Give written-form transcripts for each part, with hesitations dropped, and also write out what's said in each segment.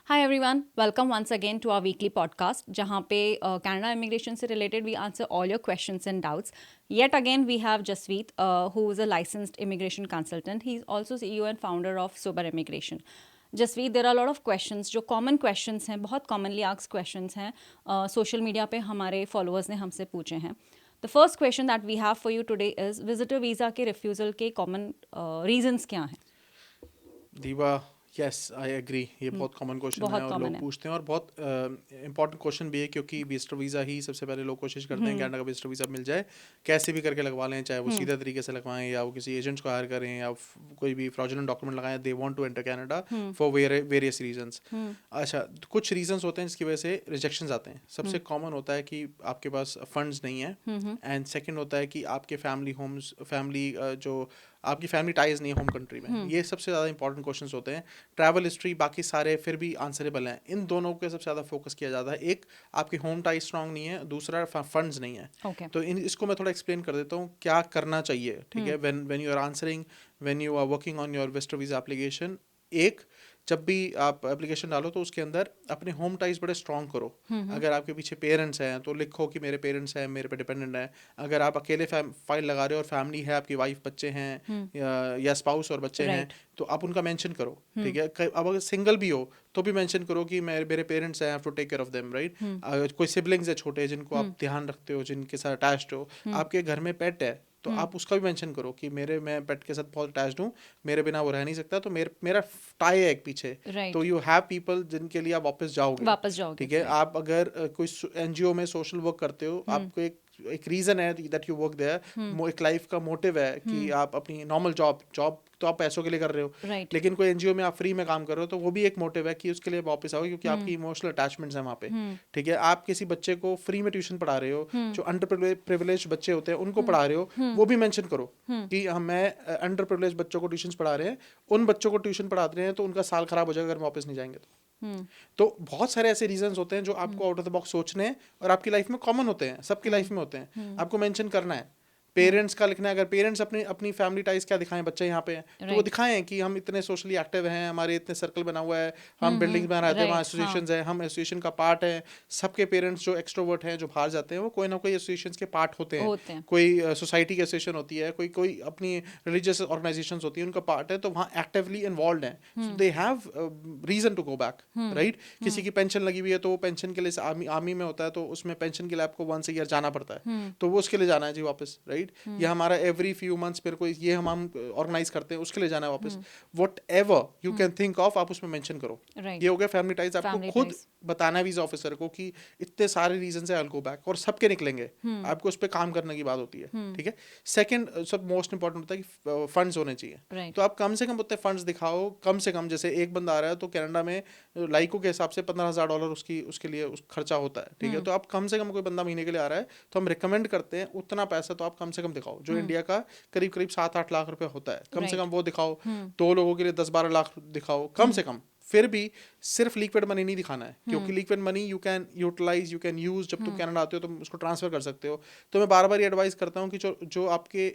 Hi everyone, welcome once again to our weekly podcast जहाँ पे Canada immigration से related we answer all your questions and doubts. Yet again we have Jasveet who is a licensed immigration consultant. He is also CEO and founder of Sober Immigration. Jasveet, there are a lot of questions जो common questions हैं, बहुत commonly asked questions हैं, social media पे हमारे followers ने हमसे पूछे हैं. The first question that we have for you today is visitor visa के refusal के common reasons क्या हैं? दीवा यस आई एग्री ये बहुत कॉमन क्वेश्चन है बहुत और common लोग है. पूछते हैं और बहुत इंपॉर्टेंट क्वेश्चन भी है क्योंकि विजिटर वीज़ा ही सबसे पहले लोग कोशिश करते हैं कनाडा का विजिटर वीज़ा मिल जाए कैसे भी करके लगवा लें चाहे वो सीधा तरीके से लगवाएं या वो किसी एजेंट्स को हायर करें या कोई भी फ्रॉडुलेंट डॉक्यूमेंट लगाएं they want to enter Canada for various reasons. अच्छा कुछ रीजंस होते हैं जिसकी वजह से रिजेक्शंस आते हैं. सबसे कॉमन होता है कि आपके पास फंड्स नहीं है एंड सेकंड होता है कि आपके फैमिली जो आपकी फैमिली टाइज नहीं है होम कंट्री में. ये सबसे ज़्यादा इंपॉर्टेंट क्वेश्चंस होते हैं. ट्रैवल हिस्ट्री बाकी सारे फिर भी आंसरेबल हैं. इन दोनों पे सबसे ज़्यादा फोकस किया जाता है. एक आपकी होम टाइज स्ट्रांग नहीं है, दूसरा फंड्स नहीं है. Okay. तो इसको मैं थोड़ा एक्सप्लेन कर देता हूँ क्या करना चाहिए. ठीक है, when you are answering, when you are working on your visitor visa application, एक जब भी आप एप्लीकेशन डालो तो उसके अंदर अपने होम टाइज बड़े स्ट्रॉन्ग करो. अगर आपके पीछे पेरेंट्स हैं तो लिखो कि मेरे पेरेंट्स हैं, मेरे पे डिपेंडेंट हैं. अगर आप अकेले फाइल लगा रहे हो और फैमिली है, आपकी वाइफ बच्चे हैं या स्पाउस और बच्चे हैं, तो आप उनका मेंशन करो. ठीक है, अब अगर सिंगल भी हो तो भी मेंशन करो कि मेरे पेरेंट्स हैं, I have to take care of them, right. कोई सिबलिंग्स है छोटे जिनको आप ध्यान रखते हो, जिनके साथ अटैच्ड हो, आपके घर में पेट है तो आप उसका भी मेंशन करो कि मैं पेट के साथ बहुत अटैच्ड हूँ, मेरे बिना वो रह नहीं सकता, तो मेरा टाई है एक पीछे. Right. तो यू हैव पीपल जिनके लिए आप वापस जाओगे. ठीक है, right. आप अगर कोई एनजीओ में सोशल वर्क करते हो, आपको एक रीजन है दैट यू वर्क देयर, एक लाइफ का मोटिव है कि आप अपनी नॉर्मल जॉब तो आप पैसों के लिए कर रहे हो, Right. लेकिन कोई एनजीओ में आप फ्री में काम कर रहे हो तो वो भी एक मोटिव है कि उसके लिए वापस आओ क्योंकि आपकी इमोशनल अटैचमेंट्स हैं वहाँ पे. ठीक है, आप किसी बच्चे को फ्री में ट्यूशन पढ़ा रहे हो, जो अंडर प्रिविलेज बच्चे होते हैं उनको पढ़ा रहे हो, वो भी मेंशन करो कि मैं अंडर प्रिविलेज बच्चों को ट्यूशन पढ़ा रहे हैं, उन बच्चों को ट्यूशन पढ़ाते रहे हैं तो उनका साल खराब हो जाएगा अगर वापस नहीं जाएंगे तो बहुत सारे ऐसे रीजंस होते हैं जो आपको आउट ऑफ द बॉक्स सोचने हैं और आपकी लाइफ में कॉमन होते हैं, सबकी लाइफ में होते हैं. आपको मेंशन करना है. पेरेंट्स का लिखना है. अगर पेरेंट्स अपनी अपनी फैमिली टाइज क्या दिखाएं, बच्चे यहाँ पे हैं तो वो दिखाएं कि हम इतने सोशली एक्टिव हैं, हमारे इतने सर्कल बना हुआ है, हम बिल्डिंग्स में रहते हैं, वहाँ एसोसिएशंस हैं, हम एसोसिएशन का पार्ट है. सबके पेरेंट्स जो एक्सट्रोवर्ट हैं, जो बाहर जाते हैं, वो कोई ना कोई एसोसिएशंस के पार्ट होते हैं. कोई सोसाइटी की एसोसिएशन होती है, कोई अपनी रिलीजियस ऑर्गेनाइजेशंस होती है, उनका पार्ट है, तो वहाँ एक्टिवली इन्वॉल्व हैं. So they have reason to go back, right. किसी की पेंशन लगी हुई है तो वो पेंशन के लिए आर्मी में होता है तो उसमें पेंशन के लिए आपको वंस ईयर जाना पड़ता है, तो वो उसके लिए जाना है जी वापस, राइट. या हमारा एवरी फ्यू मंथ्स मेरे को ये हम ऑर्गेनाइज करते हैं उसके लिए जाना है वापस. What ever you can think of आप उसमें मेंशन करो. ये हो गया फैमिली टाइज. आपको खुद बताना है वीजा ऑफिसर को कि इतने सारे रीजन है, आई विल गो बैक, और सबके निकलेंगे. आपको उस पर काम करने की बात होती है. ठीक है, सेकंड सब मोस्ट इंपॉर्टेंट होता है कि फंड्स होने चाहिए. तो आप कम से कम उतने फंड्स दिखाओ. कम से कम जैसे एक बंदा आ रहा है तो कनाडा में लाइकों के हिसाब से $15,000 उसके लिए खर्चा होता है. ठीक है, तो आप कम से कम कोई बंदा महीने के लिए आ रहा है तो हम रिकमेंड करते हैं उतना पैसा तो आप कम से कम दिखाओ. जो इंडिया का करीब 7-8 लाख रुपए होता है, कम से कम वो दिखाओ. 2 लोगों के लिए 10-12 लाख दिखाओ कम से कम. फिर भी सिर्फ लिक्विड मनी नहीं दिखाना है क्योंकि liquid money you can utilise, you can use. जब तुम कनाडा आते हो तुम उसको ट्रांसफर कर सकते हो. तो मैं बार बार ये एडवाइस करता हूँ कि जो आपके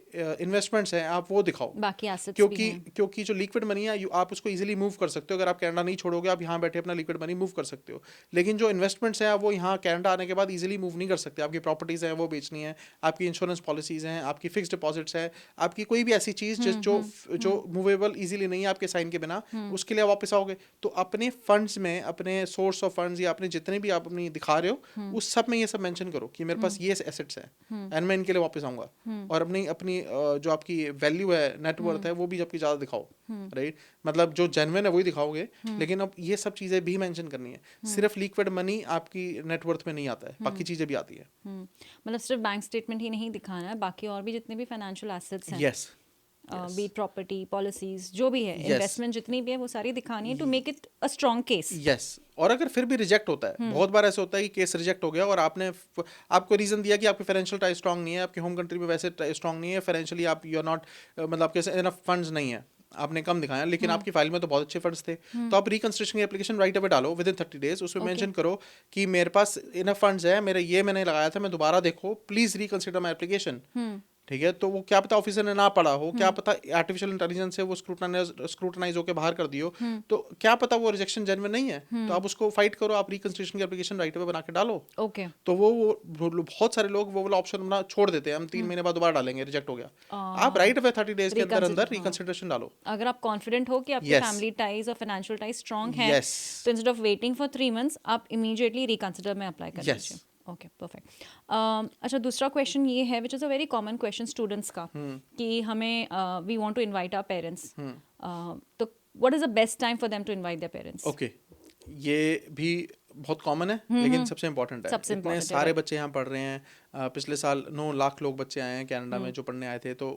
इन्वेस्टमेंट्स हैं आप वो दिखाओ, बाकी एसेट्स क्योंकि जो लिक्विड मनी है आप उसको इजीली मूव कर सकते हो. अगर आप कनाडा नहीं छोड़ोगे आप यहाँ बैठे अपना लिक्विड मनी मूव कर सकते हो. लेकिन जो इन्वेस्टमेंट्स हैं वो यहाँ कनाडा आने के बाद इजीली मूव नहीं कर सकते. आपकी प्रॉपर्टीज हैं वो बेचनी है, आपकी इंश्योरेंस पॉलिसीज हैं, आपकी फिक्स डिपॉजिट्स है, आपकी कोई भी ऐसी चीज जो मूवेबल इजीली नहीं है आपके साइन के बिना, उसके लिए वापस आओगे. तो अपने फंड्स में, अपने सोर्स ऑफ फंड्स या अपने जितने भी आप अपनी दिखा रहे हो उस सब में ये सब मेंशन करो कि मेरे पास ये एसेट्स हैं एंड मैं इनके लिए वापस आऊंगा. और अपनी जो आपकी वैल्यू है, नेटवर्थ है, वो भी आपकी ज़्यादा दिखाओ, राइट. मतलब जो जेन्युइन है वही दिखाओगे, लेकिन अब ये सब चीज़ें भी मेंशन करनी है. सिर्फ लिक्विड मनी आपकी नेटवर्थ में नहीं आता है, बाकी चीज़ें भी आती है. मतलब सिर्फ बैंक स्टेटमेंट ही नहीं दिखाना है, बाकी और भी जितने भी फाइनेंशियल एसेट्स हैं, यस, बी प्रॉपर्टी, पॉलिसीज, जो भी है, इन्वेस्टमेंट जितनी भी है वो सारी दिखानी है to make it a strong case. Yes. और अगर फिर भी रिजेक्ट होता है, बहुत बार ऐसा होता है कि केस रिजेक्ट हो गया और आपको रीजन दिया कि आपकी फाइनेंशियल टाइज स्ट्रॉन्ग नहीं है, आपके होम कंट्री में वैसे स्ट्रॉन्ग नहीं है, फाइनेंशियली आप यू आर नॉट, मतलब आपके इनफ फंड्स नहीं है, आपने कम दिखाया, लेकिन आपकी फाइल में तो बहुत अच्छे फंड्स थे. तो आप रिकंस्ट्रक्शन की एप्लीकेशन राइट अवे डालो विद इन 30 days. उसमें मेंशन करो कि मेरे पास इनफ फंड्स है, मैंने लगाया था, मैं दोबारा देखो, प्लीज रिकंसिडर माय एप्लीकेशन. ठीक है, तो वो क्या पता ऑफिसर ने ना पढ़ा हो, क्या पता आर्टिफिशियल इंटेलिजेंस से वो स्क्रूटनाइज होकर बाहर कर दियो, तो क्या पता वो रिजेक्शन जेन्युइन नहीं है, तो आप उसको फाइट करो, आप रिकंसिडरेशन की एप्लीकेशन राइट अवे बना के डालो। ओके तो वो बहुत सारे लोग वो वाला ऑप्शन अपना छोड़ देते हैं, हम 3 महीने बाद दोबारा डालेंगे, रिजेक्ट हो गया। आप राइट अवे 30 डेज के अंदर अंदर रिकंसिडरेशन डालो। अगर आप कॉन्फिडेंट हो कि आपकी Yes. फैमिली टाइज और फाइनेंशियल टाइज स्ट्रांग है, Yes. तो instead of waiting for 3 months आप इमीडिएटली रिकंसिडर में अप्लाई कर Yes. लीजिए। Okay perfect. अच्छा, दूसरा क्वेश्चन ये है which is a very common question students का, कि हमें we want to invite our parents, तो what is the best time for them to invite their parents? Okay, ये भी बहुत कॉमन है, लेकिन सबसे इम्पोर्टेंट है। सबसे इतने important है, सारे right. बच्चे यहाँ पढ़ रहे हैं, पिछले साल 9 लाख लोग बच्चे आए हैं कनाडा में जो पढ़ने आए थे, तो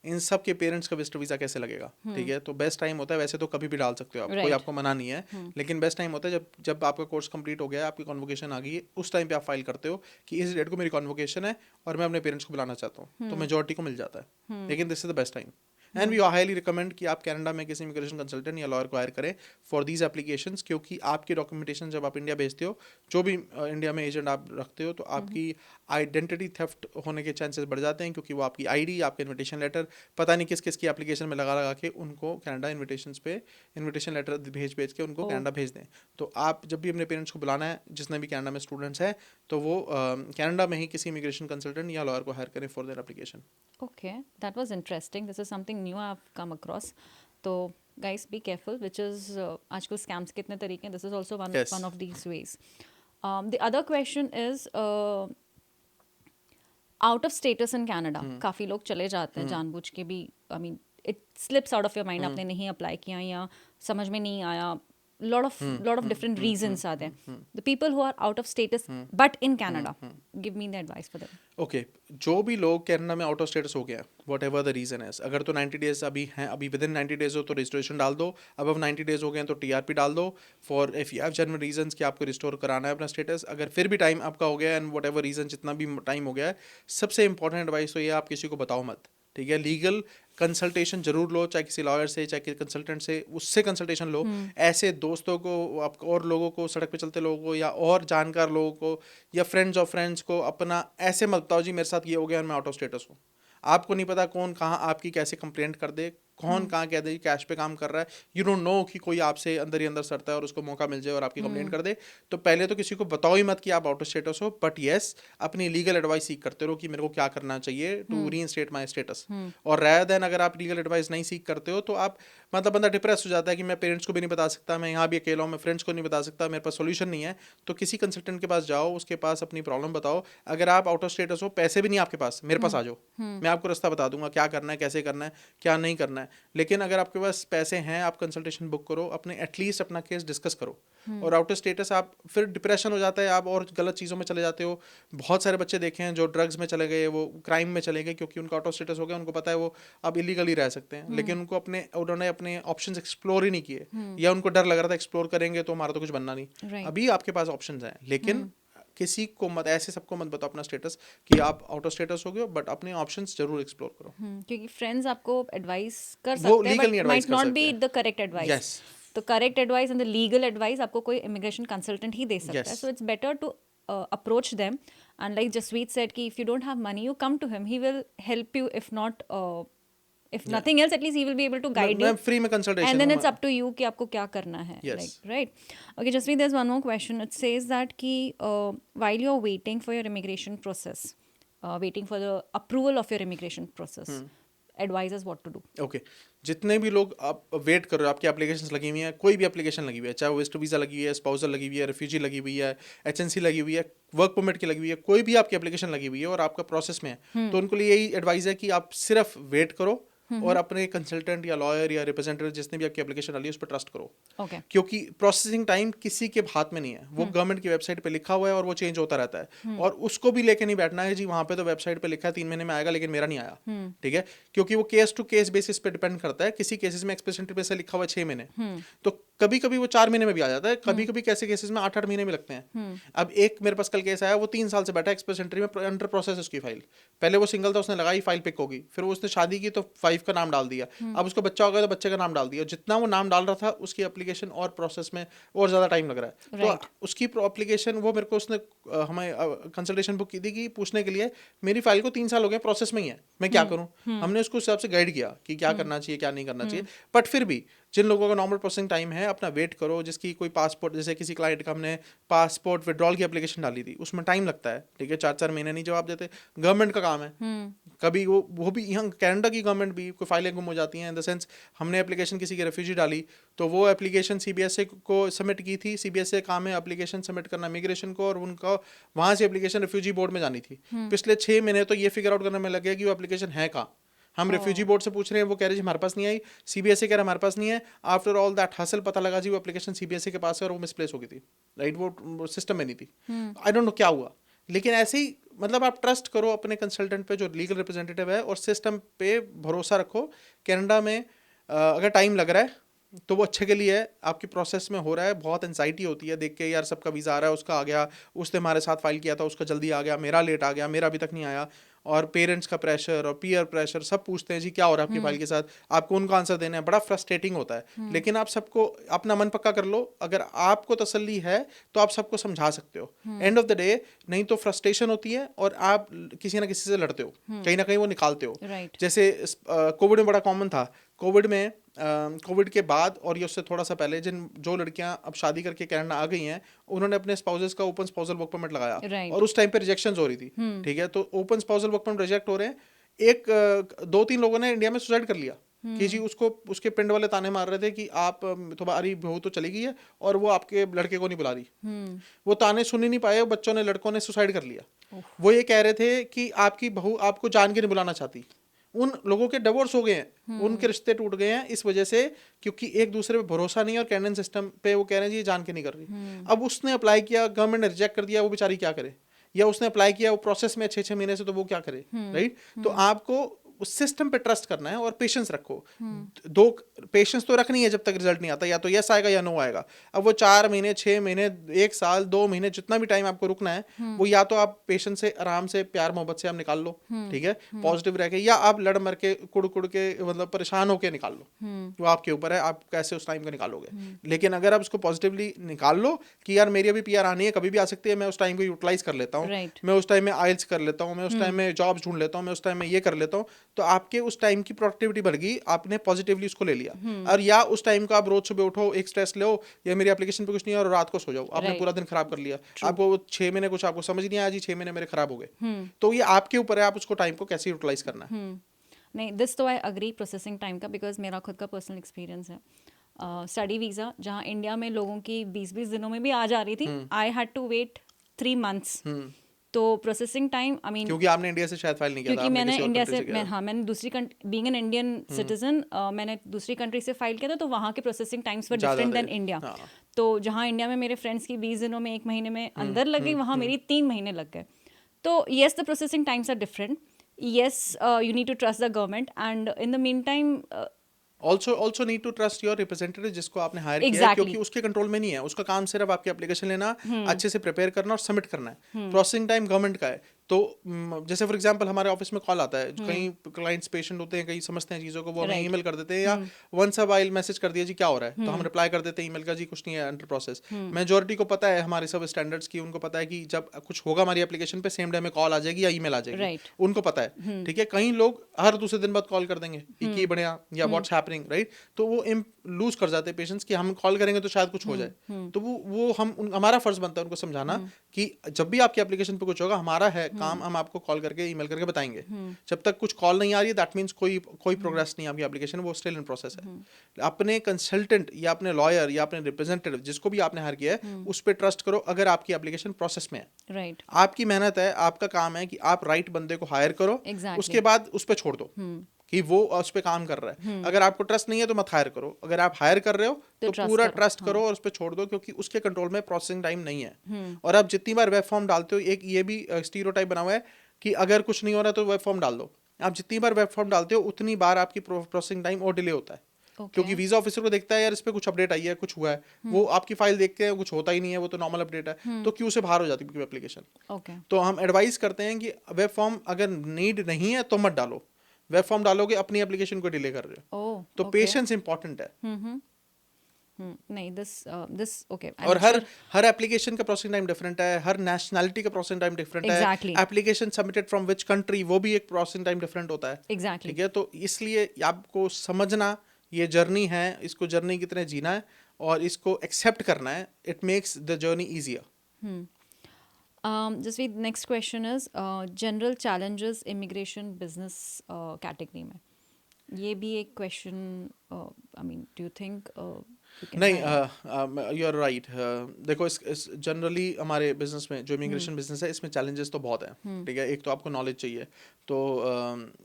इन सब के पेरेंट्स का विजिटर वीज़ा कैसे लगेगा, ठीक है? तो बेस्ट टाइम होता है, वैसे तो कभी भी डाल सकते हो आप, कोई Right. आपको मना नहीं है, लेकिन बेस्ट टाइम होता है जब आपका कोर्स कंप्लीट हो गया है, आपकी कॉन्वोकेशन आ गई है, उस टाइम पे आप फाइल करते हो कि इस डेट को मेरी कॉन्वोकेशन है और मैं अपने पेरेंट्स को बुलाना चाहता हूँ, तो मेजोरिटी को मिल जाता है, लेकिन this is the best time. And we highly recommend कि आप कनाडा में किसी इमिग्रेशन कंसल्टेंट या लॉयर को हायर करें फॉर दीज एप्लीकेशंस, क्योंकि आपकी डॉक्यूमेंटेशन जब आप इंडिया भेजते हो, जो भी इंडिया में एजेंट आप रखते हो, तो आपकी आइडेंटिटी थेफ्ट होने के चांसेस बढ़ जाते हैं, क्योंकि वो आपकी आईडी, आपका इन्विटेशन लेटर पता नहीं किस किस की एप्लीकेशन में लगा लगा के उनको कनाडा इन्विटेशन लेटर भेज के उनको कनाडा भेज दें। तो आप जब भी अपने पेरेंट्स को बुलाना है, जितने भी कनाडा में स्टूडेंट्स हैं, तो वो कनाडा में ही किसी इमिग्रेशन कंसल्टेंट या लॉयर को हायर करें for their application. Okay, that was interesting. This is something new I've come across. So, guys, be careful. Which is आजकल scams कितने तरीके हैं. This is also Yes. one of these ways. The other question is out of status in Canada. काफ़ी लोग चले जाते हैं जानबूझ के भी. I mean, it slips out of your mind. आपने नहीं अप्लाई किया या समझ में नहीं आया. lot of different reasons are there. The people who are out of status but in Canada, give me the advice for them. Okay, जो भी लोग कनाडा में आउट ऑफ स्टेटस हो गया, वट एवर द रीजन है, अगर तो 90 days अभी हैं, अभी विद इन 90 डेज हो तो रजिस्ट्रेशन डाल दो, अब 90 डेज हो गए हैं तो टीआरपी डाल दो, for if you have genuine reasons कि आपको रिस्टोर कराना है अपना स्टेटस। अगर फिर भी टाइम आपका हो गया एंड वट एवर रीजन, जितना भी टाइम हो गया है, सबसे इंपॉर्टेंट एडवाइस तो ये, आप किसी को बताओ मत, ठीक है? लीगल कंसल्टेशन जरूर लो, चाहे किसी लॉयर से, चाहे किसी कंसल्टेंट से, उससे कंसल्टेशन लो। ऐसे दोस्तों को, आप और लोगों को, सड़क पे चलते लोगों को, या और जानकार लोगों को, या फ्रेंड्स ऑफ फ्रेंड्स को अपना ऐसे मत बताओ जी मेरे साथ ये हो गया और मैं आउट ऑफ स्टेटस हूँ। आपको नहीं पता कौन कहाँ आपकी कैसे कंप्लेंट कर दे, कौन कहाँ कह दे कैश पे काम कर रहा है, यू डोंट नो कि कोई आपसे अंदर ही अंदर सड़ता है और उसको मौका मिल जाए और आपकी कंप्लेंट कर दे। तो पहले तो किसी को बताओ ही मत कि आप आउट ऑफ स्टेटस हो, बट येस अपनी लीगल एडवाइस सीख करते रहो कि मेरे को क्या करना चाहिए टू रीइंस्टेट माय स्टेटस। और रादर देन अगर आप लीगल एडवाइस नहीं सीख करते हो, तो आप मतलब बंदा डिप्रेस हो जाता है कि मैं पेरेंट्स को भी नहीं बता सकता, मैं यहाँ भी अकेला हूँ, मैं फ्रेंड्स को नहीं बता सकता, मेरे पास सोल्यूशन नहीं है। तो किसी कंसल्टेंट के पास जाओ, उसके पास अपनी प्रॉब्लम बताओ। अगर आप आउट ऑफ स्टेटस हो, पैसे भी नहीं आपके पास, मेरे पास आ जाओ, मैं आपको रास्ता बता दूंगा क्या करना है, कैसे करना है, क्या नहीं करना है। लेकिन अगर आपके पास पैसे हैं, आप कंसल्टेशन बुक करो, अपने एटलीस्ट अपना केस डिस्कस करो। और आउट ऑफ स्टेटस आप फिर डिप्रेशन हो जाता है, आप और गलत चीज़ों में चले जाते हो। बहुत सारे बच्चे देखे हैं जो ड्रग्स में चले गए, वो क्राइम में चले गए, क्योंकि उनका आउट ऑफ स्टेटस हो गया, उनको पता है वो अब इलीगली रह सकते हैं, लेकिन उन्होंने अपने ऑप्शंस एक्सप्लोर ही नहीं किए, या उनको डर लग रहा था एक्सप्लोर करेंगे तो हमारा तो कुछ बनना नहीं। अभी आपके पास ऑप्शंस हैं, लेकिन किसी को मत, ऐसे सबको मत बताओ अपना स्टेटस कि आप आउट ऑफ स्टेटस हो गए, बट अपने ऑप्शंस जरूर एक्सप्लोर करो। क्योंकि फ्रेंड्स आपको एडवाइस कर वो सकते हैं, legal नहीं बट माइट advise कर नॉट सकते बी हैं। The correct advice. Yes. तो correct advice and the legal advice आपको कोई इमिग्रेशन कंसल्टेंट ही दे सकता है। Yes. So it's better to approach them, and like Jasveet said कि if you don't have money, you come to him, he will help you, if not if nothing else, at least he will be able to guide you. Free में consultation, And then it's up to you कि आपको क्या करना है. Yes. Like, right? Okay, Jaspreet, there's one more question. It says that कि while you're waiting for your immigration process, waiting for the approval of your immigration process, advise us what to do. Okay, जितने भी लोग आप wait कर रहे हो, आपकी applications लगी हुई हैं, कोई भी एप्लीकेशन लगी हुई है, चाहे वो विजिटर वीज़ा लगी हुई है, स्पाउसल लगी हुई है, रेफ्यूजी लगी हुई है, एचएनसी लगी हुई है, वर्क परमिट की लगी हुई है, कोई भी आपकी एप्लीकेशन लगी हुई है और आपका प्रोसेस में है, तो उनको लिए यही एडवाइस है कि आप सिर्फ वेट करो और अपने कंसल्टेंट या लॉयर या रिप्रेजेंटेटिव जिसने भी आपकी एप्लीकेशन डाली है उस पर ट्रस्ट करो। Okay. क्योंकि प्रोसेसिंग टाइम किसी के हाथ में नहीं है, वो गवर्नमेंट की वेबसाइट पे लिखा हुआ है और वो चेंज होता रहता है, और उसको भी लेके नहीं बैठना है जी वहाँ पे तो वेबसाइट पे लिखा है 3 महीने में आएगा लेकिन मेरा नहीं आया, ठीक है? क्योंकि वो केस टू केस बेसिस पे डिपेंड करता है। किसी केसेस में एक्सप्रेशन पे से लिखा हुआ है 6 महीने, तो कभी कभी वो 4 महीने में भी आ जाता है, कभी कभी कैसे केसेस में 8-8 महीने में लगते हैं। अब एक मेरे पास कल केस आया, वो 3 साल से बैठा है एक्सप्रेस एंट्री में, अंडर प्रोसेस है उसकी फाइल। पहले वो सिंगल था, उसने लगाई फाइल पिक होगी, फिर वो उसने शादी की तो वाइफ का नाम डाल दिया, अब उसको बच्चा हो गया तो बच्चे का नाम डाल दिया। जितना वो नाम डाल रहा था उसकी एप्लीकेशन और प्रोसेस में और ज़्यादा टाइम लग रहा है। Right. तो उसकी एप्लीकेशन वो मेरे को उसने हमें कंसल्टेशन बुक की थी कि पूछने के लिए मेरी फाइल को 3 साल हो गए, प्रोसेस में ही है, मैं क्या करूँ। हमने उसको उस हिसाब से गाइड किया कि क्या करना चाहिए क्या नहीं करना चाहिए। बट फिर भी जिन लोगों का नॉर्मल प्रोसेसिंग टाइम है, अपना वेट करो। जिसकी कोई पासपोर्ट, जैसे किसी क्लाइंट का हमने पासपोर्ट विड्रॉल की एप्लीकेशन डाली थी, उसमें टाइम लगता है, ठीक है, 4-4 महीने नहीं जवाब देते। गवर्नमेंट का काम है, कभी वो भी यहाँ कनाडा की गवर्नमेंट भी कोई फाइलें गुम हो जाती हैं। इन द सेंस हमने एप्लीकेशन किसी की रेफ्यूजी डाली तो वो एप्लीकेशन सीबीएसए को सबमिट की थी। सीबीएसए काम है एप्लीकेशन सबमिट करना इमिग्रेशन को, और उनका वहाँ से एप्लीकेशन रेफ्यूजी बोर्ड में जानी थी। पिछले 6 महीने तो ये फिगर आउट करने में लगे कि वो एप्लीकेशन है कहाँ। हम रेफ्यूजी बोर्ड से पूछ रहे हैं, वो कह रहे हैं हमारे पास नहीं आई। सीबीएसई कह रहा है हमारे पास नहीं है। आफ्टर ऑल दैट हासिल पता लगा जी वो एप्लीकेशन सीबीएसई के पास है और वो मिसप्लेस हो गई थी, राइट, वो सिस्टम में नहीं थी। आई डोंट नो क्या हुआ, लेकिन ऐसे ही मतलब आप ट्रस्ट करो अपने कंसल्टेंट पे जो लीगल रिप्रेजेंटेटिव है, और सिस्टम पे भरोसा रखो। कनाडा में अगर टाइम लग रहा है तो वो अच्छे के लिए है, आपकी प्रोसेस में हो रहा है। बहुत एंजाइटी होती है देख के, यार सबका वीज़ा आ रहा है, उसका आ गया, उसने हमारे साथ फाइल किया था उसका जल्दी आ गया, मेरा लेट आ गया, मेरा अभी तक नहीं आया। और पेरेंट्स का प्रेशर और पीयर प्रेशर, सब पूछते हैं जी क्या हो रहा है आपकी फाइल के साथ, आपको उनको आंसर देना है, बड़ा फ्रस्ट्रेटिंग होता है। लेकिन आप सबको अपना मन पक्का कर लो, अगर आपको तसल्ली है तो आप सबको समझा सकते हो। एंड ऑफ द डे नहीं तो फ्रस्ट्रेशन होती है और आप किसी ना किसी से लड़ते हो, कहीं ना कहीं वो निकालते हो। Right. जैसे कोविड में बड़ा कॉमन था। कोविड में कोविड के बाद और ये उससे थोड़ा सा पहले जो लड़कियां अब शादी करके कनाडा आ गई हैं, उन्होंने अपने स्पाउसेस का ओपन स्पाउसल वर्क परमिट लगाया। Right. और उस टाइम पे रिजेक्शन हो रही थी, ठीक है, तो open spousal work permit reject हो रहे हैं। एक 2-3 लोगों ने इंडिया में सुसाइड कर लिया कि जी उसको उसके पिंड वाले ताने मार रहे थे कि आप तुम्हारी बहू तो चली गई है और वो आपके लड़के को नहीं बुला रही। वो ताने सुन ही नहीं पाए, बच्चों ने, लड़कों ने सुसाइड कर लिया। वो ये कह रहे थे कि आपकी बहू आपको जान के नहीं बुलाना चाहती। उन लोगों के डिवोर्स हो गए हैं, उनके रिश्ते टूट गए हैं इस वजह से, क्योंकि एक दूसरे पे भरोसा नहीं है और कैनेडियन सिस्टम पे वो कह रहे हैं जी ये जान के नहीं कर रही। अब उसने अप्लाई किया, गवर्नमेंट ने रिजेक्ट कर दिया, वो बेचारी क्या करे। या उसने अप्लाई किया, वो प्रोसेस में 6-6 महीने से, तो वो क्या करे, राइट। तो आपको उस सिस्टम पे ट्रस्ट करना है और पेशेंस रखो। दो पेशेंस तो रखनी है जब तक रिजल्ट नहीं आता, या तो यस आएगा या नो आएगा। अब वो 4 महीने 6 महीने 1 साल 2 महीने जितना भी टाइम आपको रुकना है, वो या तो आप पेशेंस से आराम से प्यार मोहब्बत से आप निकाल लो, ठीक है, पॉजिटिव रह के, या आप लड़ मर के कुड़ कुड़ के मतलब परेशान होके निकाल लो। वो आपके ऊपर है, आप कैसे उस टाइम को निकालोगे। लेकिन अगर आप उसको पॉजिटिवली निकाल लो कि यार मेरी अभी पीआर आनी है, कभी भी आ सकती है, मैं उस टाइम को यूटिलाइज कर लेता हूँ, मैं उस टाइम में आइल्स कर लेता हूँ, मैं उस टाइम में जॉब्स ढूंढ लेता हूँ, मैं उस टाइम में ये कर लेता हूँ, तो आपके उस टाइम की प्रोडक्टिविटी बढ़ गई, आपने पॉजिटिवली उसको ले लिया। और या उस टाइम को आप रोज सुबह उठो, एक स्ट्रेस लो, या मेरी एप्लीकेशन पे कुछ नहीं है, और रात को सो जाओ, आपने पूरा दिन खराब कर लिया। आपको 6 महीने कुछ आपको समझ नहीं आया जी 6 महीने मेरे खराब हो गए। तो ये आपके ऊपर है, आप उसको टाइम को कैसे यूटिलाइज करना है। नहीं, दिस तो आई अग्री प्रोसेसिंग टाइम का, बिकॉज मेरा खुद का पर्सनल एक्सपीरियंस है। स्टडी वीज़ा जहाँ इंडिया में लोगों की 20-20 दिनों में भी आ जा रही थी, I had to wait 3 months। तो प्रोसेसिंग टाइम, आई मीन, क्योंकि आपने इंडिया से शायद फाइल नहीं किया था, क्योंकि आपने मैंने किसी और इंडिया country से, किया था। हाँ, मैंने दूसरी बीइंग एन इंडियन सिटीजन, मैंने दूसरी कंट्री से फाइल किया था, तो वहाँ के processing times were different than India. तो जहाँ इंडिया में मेरे फ्रेंड्स की 20 दिनों में 1 महीने में अंदर लग गई, वहाँ मेरी 3 महीने लग गए। तो yes, the processing times are different. Yes, you need to trust the government, and in the meantime also need to trust your representative जिसको आपने हायर किया है, Exactly. क्योंकि उसके कंट्रोल में नहीं है। उसका काम सिर्फ आपकी एप्लीकेशन लेना, अच्छे से प्रिपेयर करना और सबमिट करना है। प्रोसेसिंग टाइम गवर्नमेंट का है। तो जैसे फॉर एग्जांपल हमारे ऑफिस में कॉल आता है, कई क्लाइंट्स पेशेंट होते हैं, कई समझते हैं चीज़ों को, वो हमें ईमेल कर देते हैं, या वंस अ वाइल मैसेज कर दिया जी क्या हो रहा है, तो हम रिप्लाई कर देते हैं ईमेल का जी कुछ नहीं है, अंडर प्रोसेस। मेजोरिटी को पता है हमारे सब स्टैंडर्ड्स की, उनको पता है कि जब कुछ होगा हमारी एप्लीकेशन पे सेम डे में कॉल आ जाएगी या ईमेल आ जाएगी, Right. उनको पता है, ठीक है। कई लोग हर दूसरे दिन बाद कॉल कर देंगे कि बढ़िया या व्हाट्स हैपनिंग, राइट। तो वो लूज कर जाते हैं पेशेंस कि हम कॉल करेंगे तो शायद कुछ हो जाए। तो वो हमारा फर्ज बनता है उनको समझाना कि जब भी आपकी एप्लीकेशन पे कुछ होगा, हमारा है काम, हम आपको कॉल करके ईमेल करके बताएंगे। जब तक कुछ कॉल नहीं आ रही है, दैट मींस कोई प्रोग्रेस नहीं है आपकी एप्लीकेशन, वो स्टिल इन प्रोसेस है। अपने कंसल्टेंट या अपने लॉयर या अपने रिप्रेजेंटेटिव जिसको भी आपने हायर किया है, उस पर ट्रस्ट करो अगर आपकी एप्लीकेशन प्रोसेस में है। राइट, आपकी मेहनत है, आपका काम है कि आप राइट बंदे को हायर करो, Exactly. उसके बाद उस पर छोड़ दो कि वो उस पर काम कर रहा है। अगर आपको ट्रस्ट नहीं है तो मत हायर करो, अगर आप हायर कर रहे हो तो trust पूरा करो, ट्रस्ट करो और उस पर छोड़ दो, क्योंकि उसके कंट्रोल में प्रोसेसिंग टाइम नहीं है। और आप जितनी बार वेब फॉर्म डालते हो, एक ये भी स्टीरियोटाइप बना हुआ है कि अगर कुछ नहीं हो रहा तो वेब फॉर्म डाल दो। आप जितनी बार वेब फॉर्म डालते हो उतनी बार आपकी प्रोसेसिंग टाइम और डिले होता है। क्योंकि वीजा ऑफिसर को देखता है यार इस पे कुछ अपडेट आई है, कुछ हुआ है, वो आपकी फाइल देखते हैं, कुछ होता ही नहीं है, वो तो नॉर्मल अपडेट है, तो क्यों से बाहर हो जाती है एप्लीकेशन। तो हम एडवाइस करते हैं कि वेब फॉर्म अगर नीड नहीं है तो मत डालो, वेब फॉर्म डालोगे अपनी एप्लीकेशन को डिले कर रहे हो। तो पेशेंस इंपॉर्टेंट है। नहीं, दिस ओके। और हर एप्लीकेशन का प्रोसेसिंग टाइम डिफरेंट है, हर नेशनैलिटी का प्रोसेसिंग टाइम डिफरेंट है, application submitted from which country वो भी एक प्रोसेसिंग टाइम डिफरेंट होता है। एग्जैक्टली ठीक है, तो इसलिए आपको समझना ये जर्नी है, इसको जर्नी की तरह जीना है और इसको एक्सेप्ट करना है, it makes the journey easier. Jasveet, next question is general challenges immigration business category में। ये भी एक question, I mean, do you think नहीं, यू आर राइट। देखो इस जनरली हमारे बिजनेस में जो इमिग्रेशन बिजनेस है इसमें चैलेंजेस तो बहुत हैं। ठीक है, एक तो आपको नॉलेज चाहिए, तो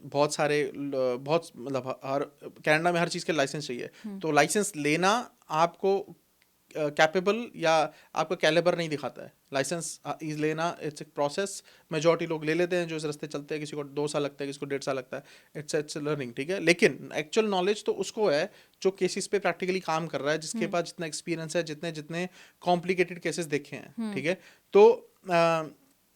बहुत मतलब हर कनाडा में हर चीज़ के लाइसेंस चाहिए, तो लाइसेंस लेना आपको कैपेबल या आपका कैलिबर नहीं दिखाता है। लाइसेंस लेना इट्स एक प्रोसेस, मेजॉरिटी लोग ले लेते हैं जो इस रास्ते चलते हैं, किसी को 2 साल लगता है, किसी को 1.5 साल लगता है, इट्स लर्निंग। ठीक है, लेकिन एक्चुअल नॉलेज तो उसको है जो केसेस पे प्रैक्टिकली काम कर रहा है, जिसके पास जितना एक्सपीरियंस है, जितने कॉम्प्लिकेटेड केसेस देखे हैं। ठीक है, तो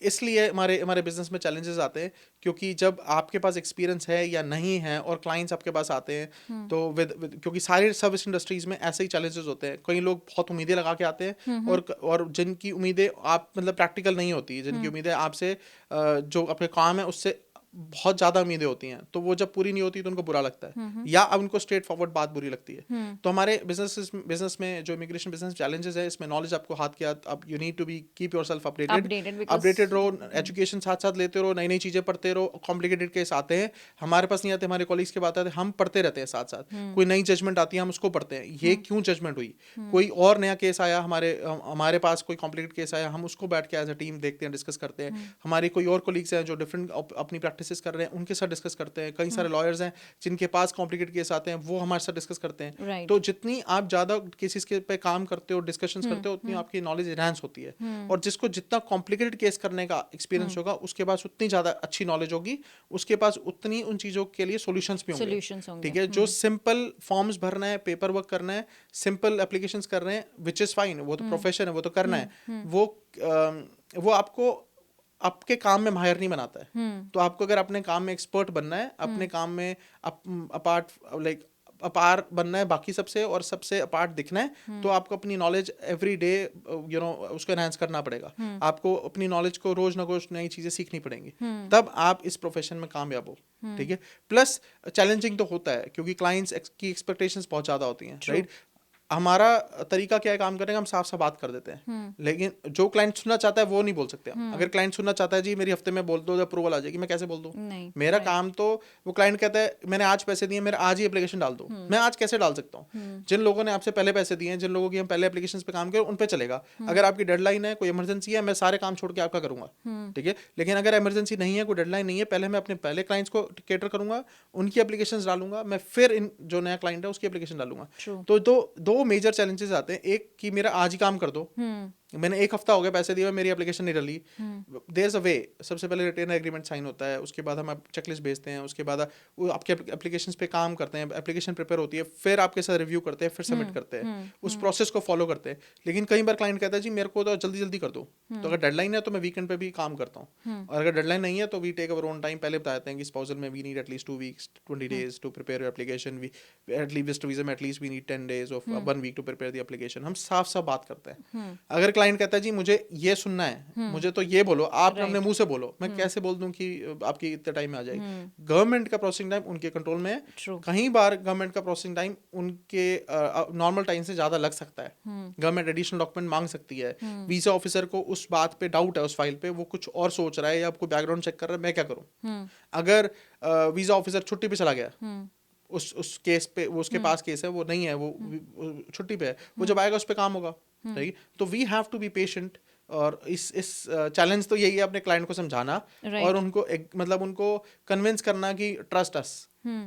इसलिए हमारे बिजनेस में चैलेंजेस आते हैं, क्योंकि जब आपके पास एक्सपीरियंस है या नहीं है और क्लाइंट्स आपके पास आते हैं, तो क्योंकि सारे सर्विस इंडस्ट्रीज में ऐसे ही चैलेंजेस होते हैं। कई लोग बहुत उम्मीदें लगा के आते हैं और जिनकी उम्मीदें आप मतलब प्रैक्टिकल नहीं होती, जिनकी उम्मीदें आपसे जो अपने काम है उससे बहुत ज़्यादा उम्मीदें होती हैं, तो वो जब पूरी नहीं होती तो उनको बुरा लगता है, या अब उनको स्ट्रेट फॉरवर्ड बात बुरी लगती है। तो हमारे बिजनेस में जो इमिग्रेशन बिजनेस चैलेंजेस है, इसमें नॉलेज आपको हाथ के हाथ, अब you need to be keep yourself updated रहो, एजुकेशन साथ साथ लेते रहो, नई नई चीज़ें पढ़ते रहो। कॉम्प्लिकेटेड केस आते हैं, हमारे पास नहीं आते, हमारे कॉलीग्स के बात आते हैं, हम पढ़ते रहते हैं साथ साथ। कोई नई जजमेंट आती है हम उसको पढ़ते हैं, ये क्यों जजमेंट हुई, कोई और नया केस आया, हमारे पास कोई कॉम्प्लिकेटेड केस आया, हम उसको बैठ के एज अ टीम देखते हैं, डिस्कस करते हैं। हमारे कोई और कोलीग्स हैं जो डिफरेंट अपनी प्रैक्टिस कर रहे हैं, उनके साथ डिस्कस करते हैं। कई सारे लॉयर्स हैं जिनके पास कॉम्प्लिकेटेड केस आते हैं, वो हमारे साथ डिस्कस करते हैं। तो जितनी आप ज़्यादा केसेस के पे काम करते हो, डिस्कशंस करते हो, उतनी आपकी नॉलेज एनहांस होती है। और जिसको जितना कॉम्प्लिकेटेड केस करने का एक्सपीरियंस होगा, उसके पास उतनी ज़्यादा अच्छी नॉलेज होगी, उसके पास उतनी उन चीज़ों के लिए सॉल्यूशंस भी होंगे। ठीक है, जो सिंपल फॉर्म्स भरना है, पेपर वर्क करना है, सिंपल एप्लीकेशंस कर रहे हैं, विच इज़ फाइन, वो तो प्रोफेशन है, वो तो करना है, वो आपको आपके काम में माहिर नहीं बनाता है। तो आपको अगर अपने काम में एक्सपर्ट बनना है, अपने काम में अपार बनना है बाकी सबसे, और सबसे अपार्ट दिखना है, तो आपको अपनी नॉलेज एवरी डे उसको एनहांस करना पड़ेगा। आपको अपनी नॉलेज को रोज ना रोज नई चीज़ें सीखनी पड़ेंगी, तब आप इस प्रोफेशन में कामयाब हो। ठीक है, प्लस चैलेंजिंग तो होता है क्योंकि क्लाइंट्स की एक्सपेक्टेशंस बहुत ज़्यादा होती हैं, राइट। हमारा तरीका क्या है काम करने का, हम साफ साफ बात कर देते हैं, लेकिन जो क्लाइंट सुनना चाहता है वो नहीं बोल सकते हम। अगर क्लाइंट सुनना चाहता है जी मेरी हफ्ते में बोल दो जब अप्रूवल आ जाएगी, मैं कैसे बोल दूं? मेरा काम तो, वो क्लाइंट कहता है मैंने आज पैसे दिए, मेरा आज ही एप्लीकेशन डाल दो, मैं आज कैसे डाल सकता हूँ? जिन लोगों ने आपसे पहले पैसे दिए हैं, जिन लोगों की हम पहले एप्लीकेशन पे काम करें, उन पे चलेगा। अगर आपकी डेडलाइन है, कोई इमरजेंसी है, मैं सारे काम छोड़ के आपका करूंगा। ठीक है, लेकिन अगर इमरजेंसी नहीं है, कोई डेडलाइन नहीं है, पहले मैं अपने पहले क्लाइंट्स को केटर करूंगा, उनकी एप्लीकेशन डालूंगा, मैं फिर इन जो नया क्लाइंट है उसकी एप्लीकेशन डालूंगा। तो दो मेजर चैलेंजेस आते हैं, एक कि मेरा आज ही काम कर दो, मैंने 1 हफ्ता हो गया पैसे दिए, मेरी एप्लीकेशन नहीं डली, देयर इज अ वे। सबसे पहले रिटेन एग्रीमेंट साइन होता है, उसके बाद हम चेकलिस्ट भेजते हैं, उसके बाद वो आपके एप्लीकेशन पे काम करते हैं, एप्लीकेशन प्रिपेयर होती है, फिर आपके साथ रिव्यू करते हैं, फिर सबमिट करते हैं, उस प्रोसेस को फॉलो करते हैं। लेकिन कई बार क्लाइंट कहता है जी मेरे को तो जल्दी जल्दी कर दो, तो अगर डेडलाइन है तो मैं वीकेंड पे भी काम करता हूँ, और अगर डेडलाइन नहीं है तो we take our own time. पहले बताते हैं कि स्पाउसल में we need at least 2 weeks 20 days to prepare your application, at least visa में at least we need 10 days of 1 week to prepare the application. हम साफ साफ बात करते हैं। अगर क्लाइंट कहता है जी मुझे ये सुनना है, मुझे तो ये बोलो, आप अपने मुंह से बोलो, मैं कैसे बोल दूं कि आपकी इतने टाइम में आ जाएगी? गवर्नमेंट का प्रोसेसिंग टाइम उनके कंट्रोल में है, कई बार गवर्नमेंट का प्रोसेसिंग टाइम उनके नॉर्मल टाइम से ज्यादा लग सकता है। गवर्नमेंट एडिशनल डॉक्यूमेंट मांग सकती है, वीजा ऑफिसर को उस बात पे डाउट है, उस फाइल पे वो कुछ और सोच रहा है या आपको बैकग्राउंड चेक कर रहा है, मैं क्या करूं? अगर वीजा ऑफिसर छुट्टी पे चला गया, उस केस पे, वो उसके पास केस है, वो नहीं है, वो छुट्टी पे है, वो जब आएगा उस पे काम होगा, राइट। तो we have to be patient, और इस चैलेंज तो यही है अपने क्लाइंट को समझाना, और उनको मतलब उनको कन्विंस करना कि ट्रस्ट अस।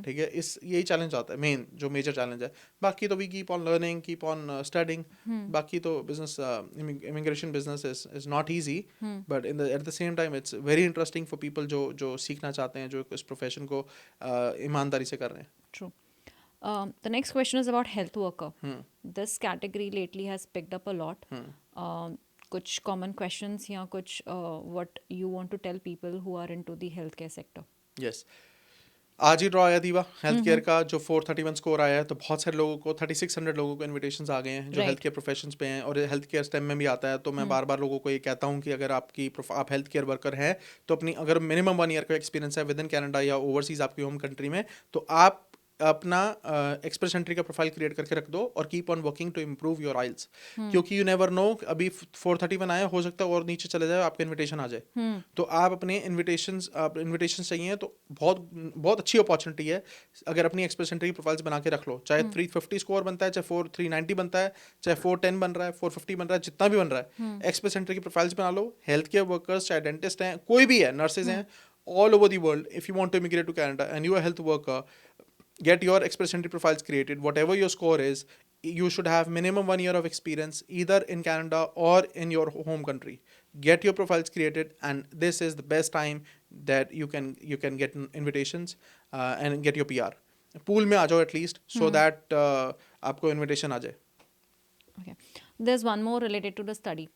ठीक है, यही चैलेंज आता है, मेन जो मेजर चैलेंज है। बाकी तो we keep on learning, keep on studying. बाकी तो business, immigration business is not easy, but at the same time it's very interesting for people जो सीखना चाहते हैं, जो इस प्रोफेशन को ईमानदारी से कर रहे हैं। True. The next question is about health worker. This category lately has picked up a lot. कुछ common questions या कुछ what you want to tell people who are into the healthcare sector? Yes, आज ही draw आया दीवा health care का, जो 431 score आया है, तो बहुत सारे लोगों को 3600 लोगों को इनविटेशंस आ गए हैं जो Right. हेल्थ केयर प्रोफेशंस पे हैं, और हेल्थ केयर स्टेम में भी आता है। तो मैं बार बार लोगों को ये कहता हूँ कि अगर आप हेल्थ केयर वर्कर हैं, तो अपनी अगर मिनिमम 1 ईयर का एक्सपीरियंस है विद इन कैनेडा या ओवरसीज आपकी होम कंट्री में, तो आप अपना एक्सप्रेस एंट्री का प्रोफाइल क्रिएट करके रख दो और keep on working to improve your IELTS, क्योंकि यू नेवर नो, अभी 431 आया, हो सकता है और नीचे चले जाए, आपका इनविटेशन आ जाए। तो आप अपने इनविटेशन चाहिए तो बहुत बहुत अच्छी अपॉर्चुनिटी है अगर अपनी एक्सप्रेस एंट्री की प्रोफाइल्स बना के रख लो। चाहे 350 स्कोर बनता है, चाहे 390 बनता है, चाहे 410 बन रहा है, 450 बन रहा है, जितना भी बन रहा है, एक्सप्रेस एंट्री की प्रोफाइल्स बना लो। हेल्थ केयर वर्कर्स, चाहे डेंटिस्ट हैं, कोई भी है, नर्सेज हैं, all over the world, if you want to immigrate to Canada and you are a health worker, get your express entry profiles created. Whatever your score is, you should have minimum 1 year of experience either in Canada or in your home country. Get your profiles created, and this is the best time that you can get invitations and get your PR. Pool में आ जाओ at least, so that आपको invitation आ जाए. Okay. There's one more related to the study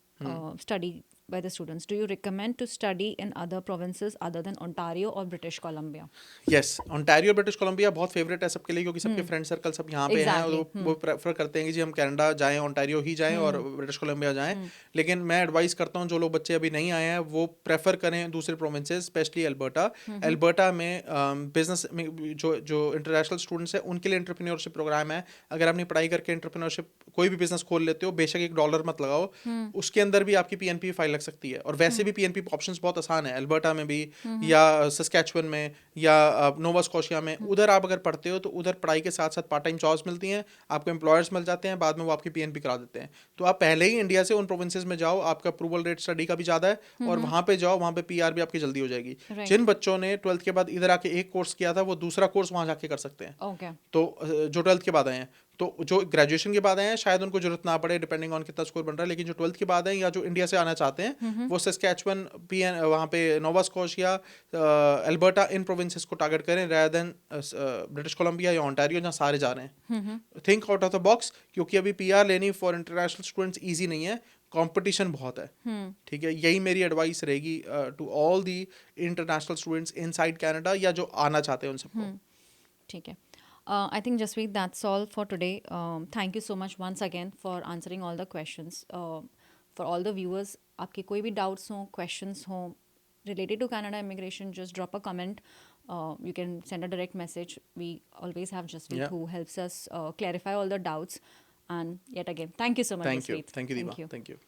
by the students. Do you recommend to study in other provinces other than Ontario or British Columbia? Yes, Ontario British Columbia बहुत favourite है सबके लिए, क्योंकि सबके friend circle सब यहाँ पे हैं, और Exactly. वो प्रेफर करते हैं कि जी हम कनाडा जाएं, ओंटारियो ही जाएं और ब्रिटिश कोलंबिया जाएं। लेकिन मैं एडवाइस करता हूँ जो लोग बच्चे अभी नहीं आए हैं वो प्रेफर करें दूसरे प्रोविंसेस, स्पेशली एल्बर्टा। एल्बर्टा में बिजनेस में जो इंटरनेशनल स्टूडेंट्स हैं उनके लिए एंटरप्रेन्योरशिप प्रोग्राम है। अगर अपनी पढ़ाई करके एंटरप्रेन्योरशिप कोई भी बिजनेस खोल लेते हो, बेशक $1 मत लगाओ, उसके अंदर भी आपकी पीएनपी फाइल लग सकती है। और वैसे भी पीएनपी ऑप्शंस बहुत आसान है, एल्बर्टा में भी या सस्कैचुअन में या नोवा स्कॉशिया में। उधर आप अगर पढ़ते हो तो उधर पढ़ाई के साथ साथ पार्ट टाइम जॉब्स मिलती हैं, आपको एम्प्लॉयर्स मिल जाते हैं, बाद में वो आपकी पीएनपी करा देते हैं। तो आप पहले ही इंडिया से उन प्रोविंसेस में जाओ, आपका अप्रूवल रेट स्टडी का भी ज़्यादा है, और वहाँ पे जाओ, वहाँ पे पीआर भी आपकी जल्दी हो जाएगी। Right. जिन बच्चों ने 12th के बाद इधर आके एक कोर्स किया था, वो दूसरा कोर्स वहाँ जाके कर सकते हैं। Okay. तो जो 12th के बाद आए हैं, तो जो ग्रेजुएशन के बाद आए हैं शायद उनको जरूरत ना पड़े, डिपेंडिंग ऑन कितना स्कोर बन रहा है। लेकिन जो 12th के बाद हैं या जो इंडिया से आना चाहते हैं, वो सस्कैचुअन, पीएन, वहाँ पे नोवा स्कॉशिया, एल्बर्टा, इन प्रोविंसेस को टारगेट करें रादर देन ब्रिटिश कोलंबिया या ओंटारियो जहाँ सारे जा रहे हैं। Think out of the box, क्योंकि अभी पीआर लेनी फॉर इंटरनेशनल स्टूडेंट्स ईजी नहीं है, कंपटीशन बहुत है। ठीक है, यही मेरी एडवाइस रहेगी to all the international students inside Canada या जो आना चाहते हैं उन सबको। ठीक है. I think Jaspreet, that's all for today. Thank you so much once again for answering all the questions. For all the viewers, आपके कोई भी doubts हो, questions हो related to Canada immigration, just drop a comment. You can send a direct message. We always have Jaspreet Yeah. who helps us clarify all the doubts. And yet again, thank you so much, Thank you, Jaspreet. thank you, Deepa, thank you.